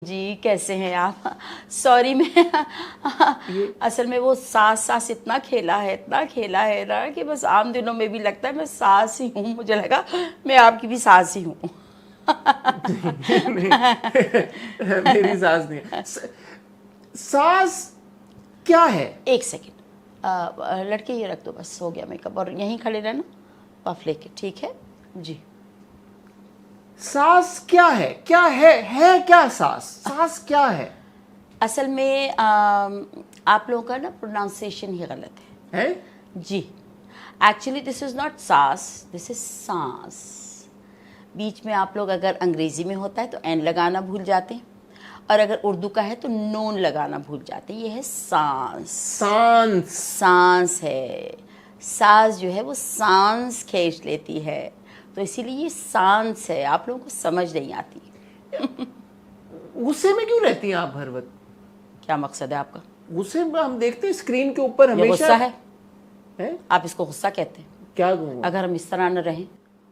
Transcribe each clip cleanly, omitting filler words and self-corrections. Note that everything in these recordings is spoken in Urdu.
جی کیسے ہیں آپ؟ سوری میں اصل میں وہ ساس اتنا کھیلا ہے نا کہ بس عام دنوں میں بھی لگتا ہے میں ساس ہی ہوں، مجھے لگا میں آپ کی بھی ساس ہی ہوں۔ میری ساس نہیں ہے۔ ساس کیا ہے؟ ایک سیکنڈ لڑکے یہ رکھ دو، بس ہو گیا میک اپ، اور یہیں کھڑے رہنا پف لے کے، ٹھیک ہے جی۔ ساس کیا ہے؟ کیا ہے کیا ساس؟ ساس کیا ہے؟ اصل میں آپ لوگوں کا نا پروناؤنسیشن ہی غلط ہے جی۔ ایکچولی دس از ناٹ ساس، دس از سانس۔ بیچ میں آپ لوگ اگر انگریزی میں ہوتا ہے تو این لگانا بھول جاتے ہیں، اور اگر اردو کا ہے تو نون لگانا بھول جاتے ہیں۔ یہ ہے سانس۔ سانس ہے، سانس جو ہے وہ سانس کھینچ لیتی ہے، تو اسی لیے یہ سانس ہے، آپ لوگوں کو سمجھ نہیں آتی۔ غصے میں کیوں رہتی ہیں آپ ہر وقت؟ کیا مقصد ہے آپ کا؟ غصے میں ہم دیکھتے ہیں اسکرین کے اوپر یہ ہمیشہ غصہ ہے؟ آپ اس کو غصہ کہتے ہیں؟ کیا کہوں؟ اگر ہم اس طرح نہ رہیں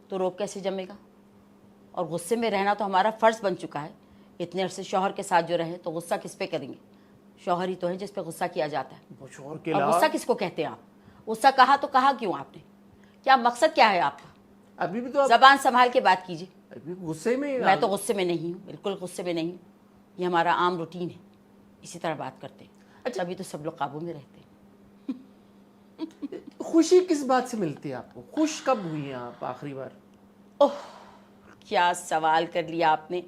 تو روب کیسے جمے گا؟ اور غصے میں رہنا تو ہمارا فرض بن چکا ہے۔ اتنے عرصے شوہر کے ساتھ جو رہیں تو غصہ کس پہ کریں گے؟ شوہر ہی تو ہے جس پہ غصہ کیا جاتا ہے۔ شوہر کے اور علاوہ غصہ کس کو کہتے ہیں آپ؟ غصہ کہا تو کہا کیوں آپ نے؟ کیا مقصد کیا ہے آپ کا؟ ابھی بھی تو زبان سنبھال کے بات کیجیے۔ ابھی غصے میں میں تو غصے میں نہیں ہوں، بالکل غصے میں نہیں ہوں۔ یہ ہمارا عام روٹین ہے، اسی طرح بات کرتے ہیں، تبھی تو سب لوگ قابو میں رہتے ہیں۔ خوشی کس بات سے ملتی ہے آپ کو؟ خوش کب ہوئی ہیں آپ آخری بار؟ اوہ کیا سوال کر لیا آپ نے،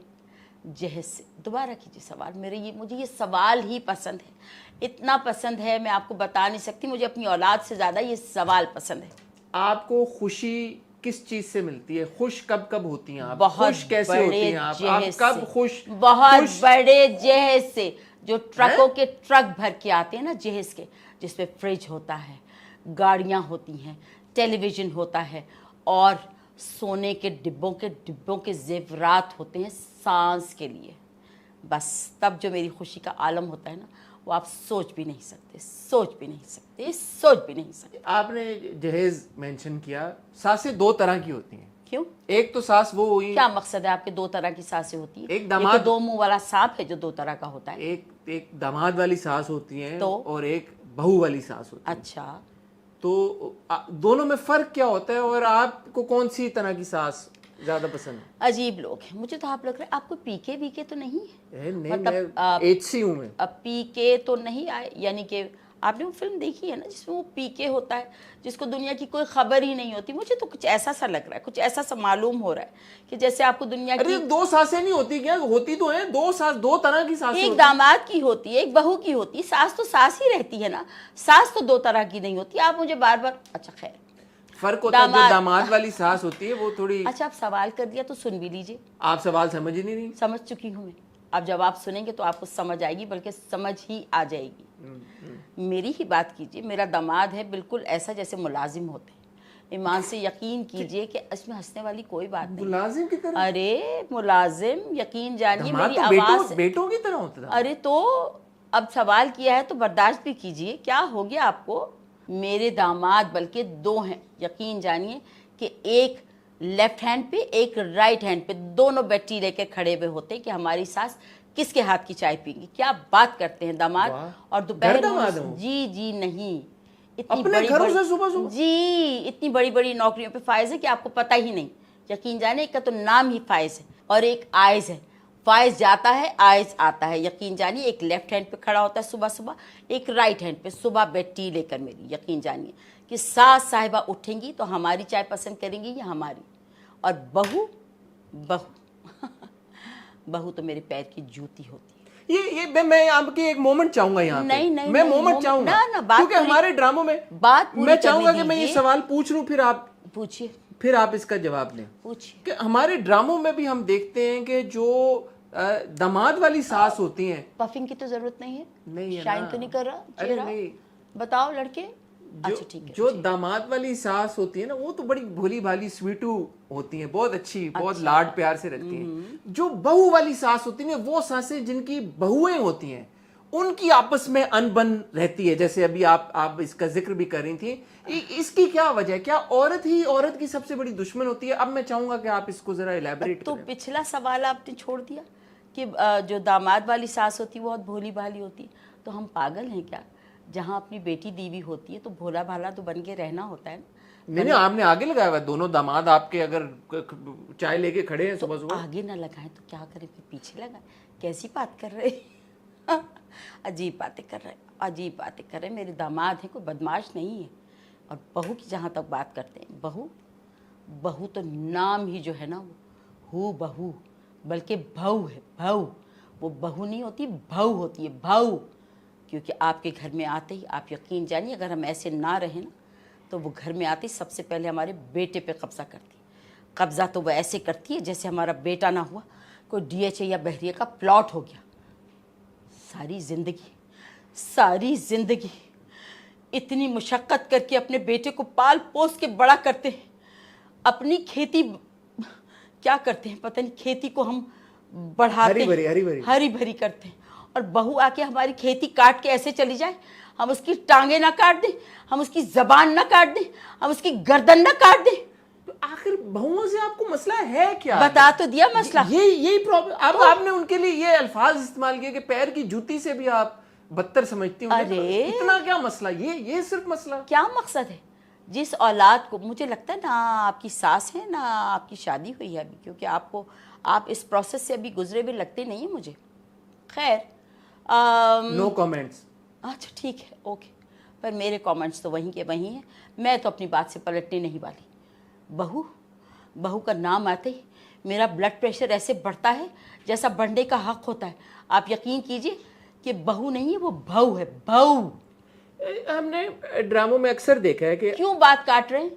جہیز سے۔ دوبارہ کیجیے سوال۔ مجھے یہ سوال ہی پسند ہے، اتنا پسند ہے میں آپ کو بتا نہیں سکتی۔ مجھے اپنی اولاد سے زیادہ یہ سوال پسند ہے۔ آپ کو خوشی کس چیز سے ملتی ہے؟ خوش کب ہوتی ہیں آپ؟ بہت خوش کیسے ہوتی ہیں آپ؟ جہیز کب سے، خوش؟ بہت بڑے جہیز سے، جو ٹرکوں کے ٹرک بھر کے آتے ہیں نا جہیز کے، جس پہ فریج ہوتا ہے، گاڑیاں ہوتی ہیں، ٹیلی ویژن ہوتا ہے، اور سونے کے ڈبوں کے زیورات ہوتے ہیں سانس کے لیے، بس تب جو میری خوشی کا عالم ہوتا ہے نا، وہ آپ سوچ بھی نہیں سکتے، سوچ بھی نہیں سکتے، سوچ بھی نہیں سکتے۔ آپ نے جہیز مینشن کیا، سانسیں دو طرح کی ہوتی ہیں۔ کیوں؟ ایک تو سانس وہ ہوئی، کیا مقصد ہے آپ کے دو طرح کی سانسیں ہوتی ہیں؟ ایک یہ دماغ، تو دو منہ والا سانپ ہے جو دو طرح کا ہوتا ہے۔ ایک داماد والی سانس ہوتی ہے تو اور ایک بہو والی سانس ہوتی ہے۔ اچھا، تو دونوں میں فرق کیا ہوتا ہے، اور آپ کو کون سی طرح کی سانس زیادہ پسند ہے؟ عجیب لوگ ہیں، مجھے تو آپ لگ رہے ہیں آپ کو پی کے تو نہیں ہے؟ نہیں، میں ایچ سی ہوں۔ میں اب پی کے تو نہیں آئے، یعنی کہ آپ نے وہ فلم دیکھی ہے نا جس میں وہ پی کے ہوتا ہے، جس کو دنیا کی کوئی خبر ہی نہیں ہوتی؟ مجھے تو کچھ ایسا سا لگ رہا ہے، کچھ ایسا سا معلوم ہو رہا ہے کہ جیسے آپ کو دنیا کی دو سانسیں نہیں ہوتی کیا؟ ہوتی تو ہیں دو سانس، دو طرح کی سانسیں ایک ہوتی ہیں۔ داماد کی ہوتی ہے، ایک بہو کی ہوتی ہے۔ ساس تو ساس ہی رہتی ہے نا، ساس تو دو طرح کی نہیں ہوتی۔ آپ مجھے بار بار، اچھا خیر، فرق ہوتا ہے، جو داماد والی سانس ہوتی ہے وہ تھوڑی۔ اچھا آپ سوال کر دیا تو سن بھی لیجیے۔ آپ سوال سمجھ ہی نہیں رہی۔ سمجھ چکی ہوں میں، اب جب آپ سنیں گے تو آپ کو سمجھ آئے گی، بلکہ سمجھ ہی آ جائے گی۔ میری ہی بات کیجیے، میرا داماد ہے بالکل ایسا جیسے ملازم ہوتے ہیں۔ ایمان سے یقین کیجیے کہ اس میں ہنسنے والی کوئی بات نہیں۔ ملازم کی طرح؟ ارے ملازم، یقین جانیے میری تو آواز، بیٹوں کی طرح ہوتا تھا۔ ارے تو اب سوال کیا ہے تو برداشت بھی کیجیے، کیا ہو گیا آپ کو؟ میرے داماد بلکہ دو ہیں، یقین جانیے کہ ایک لیفٹ ہینڈ پہ، ایک رائٹ ہینڈ پہ، دونوں بیٹی لے کے کھڑے ہوئے ہوتے کہ ہماری ساس کس کے ہاتھ کی چائے پیں گی۔ کیا بات کرتے ہیں داماد! اور دوپہر جی نہیں، اتنی بڑی جی اتنی بڑی بڑی نوکریوں پہ فائز ہے کہ آپ کو پتہ ہی نہیں۔ یقین جانے، ایک کا تو نام ہی فائز ہے اور ایک آئز ہے۔ فائز جاتا ہے، آئز آتا ہے۔ یقین جانیے ایک لیفٹ ہینڈ پہ کھڑا ہوتا ہے صبح صبح، ایک رائٹ ہینڈ پہ صبح بیڈ ٹی لے کر میری۔ یقین جانیے کہ ساس صاحبہ اٹھیں گی تو ہماری چائے پسند کریں گی یا ہماری، اور بہو بہو تو میرے پیر کی جوتی ہوتی ہے۔ یہ میں آپ کی ایک مومنٹ چاہوں گا یہاں پہ۔ نہیں میں مومنٹ چاہوں گا کیونکہ ہمارے ڈراموں میں میں چاہوں گا کہ میں یہ سوال پوچھ لوں، پھر آپ پوچھیے، پھر آپ اس کا جواب دیں۔ پوچھیے۔ کہ ہمارے ڈراموں میں بھی ہم دیکھتے ہیں کہ جو داماد والی سانس ہوتی ہیں، پفنگ کی تو ضرورت نہیں ہے، نہیں ہے شائن تو نہیں کر رہا چہرہ؟ بتاؤ لڑکے۔ اچھا ٹھیک ہے، جو داماد والی سانس ہوتی ہے نا، وہ تو بڑی بھولی بھالی سویٹو ہوتی ہیں، بہت اچھی، بہت لاڈ پیار سے رکھتی ہیں۔ جو بہو والی سانس ہوتی ہیں، وہ سانسیں جن کی بہویں ہوتی ہیں، ان کی آپس میں انبن رہتی ہے، جیسے ابھی آپ اس کا ذکر بھی کر رہی تھیں۔ اس کی کیا وجہ ہے؟ کیا عورت ہی عورت کی سب سے بڑی دشمن ہوتی ہے؟ اب میں چاہوں گا کہ آپ اس کو ذرا الیبوریٹ تو کریں۔ پچھلا سوال آپ نے چھوڑ دیا کہ جو داماد والی ساس ہوتی ہے وہ بہت بھولی بھالی ہوتی ہے. تو ہم پاگل ہیں کیا؟ جہاں اپنی بیٹی دیوی ہوتی ہے تو بھولا بھالا تو بن کے رہنا ہوتا ہے نا. نہیں آپ نے آگے لگایا ہوا ہے. دونوں داماد آپ کے اگر چائے لے کے کھڑے ہیں صبح صبح, آگے نہ لگائیں تو کیا کریں, پھر پیچھے لگائیں. کیسی بات کر رہے عجیب باتیں کر رہے, عجیب باتیں کر رہے. میرے داماد ہیں, کوئی بدماش نہیں ہے. اور بہو کی جہاں تک بات کرتے ہیں, بہو تو نام ہی جو ہے نا وہ بہو بلکہ بھو ہے. بھو, وہ بہو نہیں ہوتی, بھو ہوتی ہے, بھو. کیونکہ آپ کے گھر میں آتے ہی آپ یقین جانیے اگر ہم ایسے نہ رہیں نا تو وہ گھر میں آتی سب سے پہلے ہمارے بیٹے پہ قبضہ کرتی. قبضہ تو وہ ایسے کرتی ہے جیسے ہمارا بیٹا نہ ہوا کوئی ڈی ایچ اے یا بحریہ کا پلاٹ ہو گیا. ساری زندگی اتنی مشقت کر کے اپنے بیٹے کو پال پوس کے بڑا کرتے ہیں. اپنی کھیتی کیا کرتے ہیں پتہ نہیں, کھیتی کو ہم بڑھاتے ہیں, ہری بھری کرتے ہیں. اور بہو آ کے ہماری کھیتی کاٹ کے ایسے چلی جائے, ہم اس کی ٹانگیں نہ کاٹ دیں, ہم اس کی زبان نہ کاٹ دیں, ہم اس کی گردن نہ کاٹ دیں. تو آخر بہوؤں سے آپ کو مسئلہ ہے کیا؟ بتا تو دیا مسئلہ. یہی پرابلم. اب آپ نے ان کے لیے یہ الفاظ استعمال کیے کہ پیر کی جوتی سے بھی آپ بدتر سمجھتی ہوں. اتنا کیا مسئلہ, یہ صرف مسئلہ کیا مقصد ہے؟ جس اولاد کو, مجھے لگتا ہے نہ آپ کی ساس ہے نہ آپ کی شادی ہوئی ہے ابھی, کیونکہ آپ اس پروسیس سے ابھی گزرے بھی لگتے نہیں ہیں مجھے. خیر, نو کامنٹس. اچھا ٹھیک ہے, اوکے. پر میرے کامنٹس تو وہیں کے وہیں ہیں. میں تو اپنی بات سے پلٹنے نہیں والی. بہو کا نام آتے ہی میرا بلڈ پریشر ایسے بڑھتا ہے جیسا بڑھنے کا حق ہوتا ہے. آپ یقین کیجئے کہ بہو نہیں ہے, وہ بھو ہے, بھو. ہم نے ڈراموں میں اکثر دیکھا ہے کہ کیوں بات کاٹ رہے ہیں؟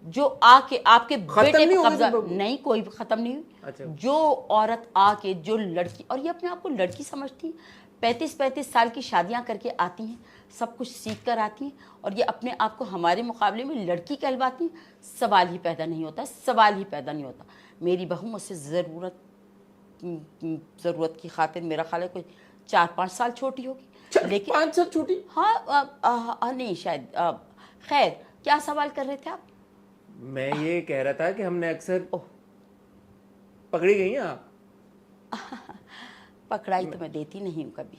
جو آ کے آپ کے بیٹے نہیں کو ہوگی قبضہ تو نہیں, کوئی ختم نہیں ہوئی. جو عورت آ کے, جو لڑکی, اور یہ اپنے آپ کو لڑکی سمجھتی ہیں, 35 سال کی شادیاں کر کے آتی ہیں, سب کچھ سیکھ کر آتی ہیں, اور یہ اپنے آپ کو ہمارے مقابلے میں لڑکی کہلواتی ہیں. سوال ہی پیدا نہیں ہوتا. میری بہو مجھ سے ضرورت کی خاطر میرا خیال ہے کوئی 4-5 سال چھوٹی ہوگی. لیکن 5 سال چھوٹی؟ ہاں نہیں شاید. خیر, کیا سوال کر رہے تھے آپ؟ میں یہ کہہ رہا تھا کہ ہم نے اکثر پکڑی گئی ہیں آپ. پکڑائی تو میں دیتی نہیں ہوں کبھی.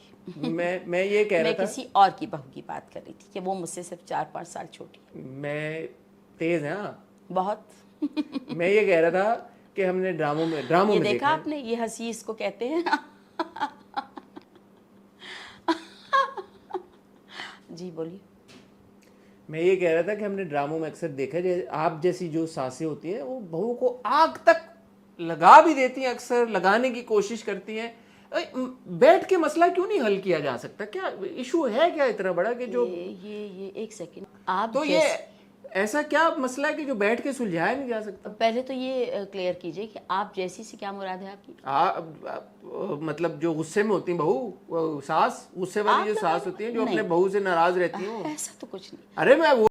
میں یہ کہہ رہا تھا, میں کسی اور کی بہو کی بات کر رہی تھی کہ وہ مجھ سے صرف 4-5 سال چھوٹی. میں تیز ہیں بہت. میں یہ کہہ رہا تھا کہ ہم نے ڈراموں میں دیکھا آپ نے, یہ ہنسی اس کو کہتے ہیں. جی بولیے. میں یہ کہہ رہا تھا کہ ہم نے ڈراموں میں اکثر دیکھا ہے آپ جیسی جو ساسیں ہوتی ہیں وہ بہو کو آگ تک لگا بھی دیتی ہیں, اکثر لگانے کی کوشش کرتی ہیں. بیٹھ کے مسئلہ کیوں نہیں حل کیا جا سکتا؟ کیا ایشو ہے کیا اتنا بڑا کہ جو یہ ایک سیکنڈ, آپ تو یہ ایسا کیا مسئلہ ہے کہ جو بیٹھ کے سلجھایا نہیں جا سکتا؟ پہلے تو یہ کلیئر کیجئے کہ آپ جیسی سے کیا مراد ہے آپ کی؟ مطلب جو غصے میں ہوتی ہیں بہو, ساس, غصے والی جو ساس ہوتی ہیں جو اپنے بہو سے ناراض رہتی ہیں. ایسا تو کچھ نہیں. ارے میں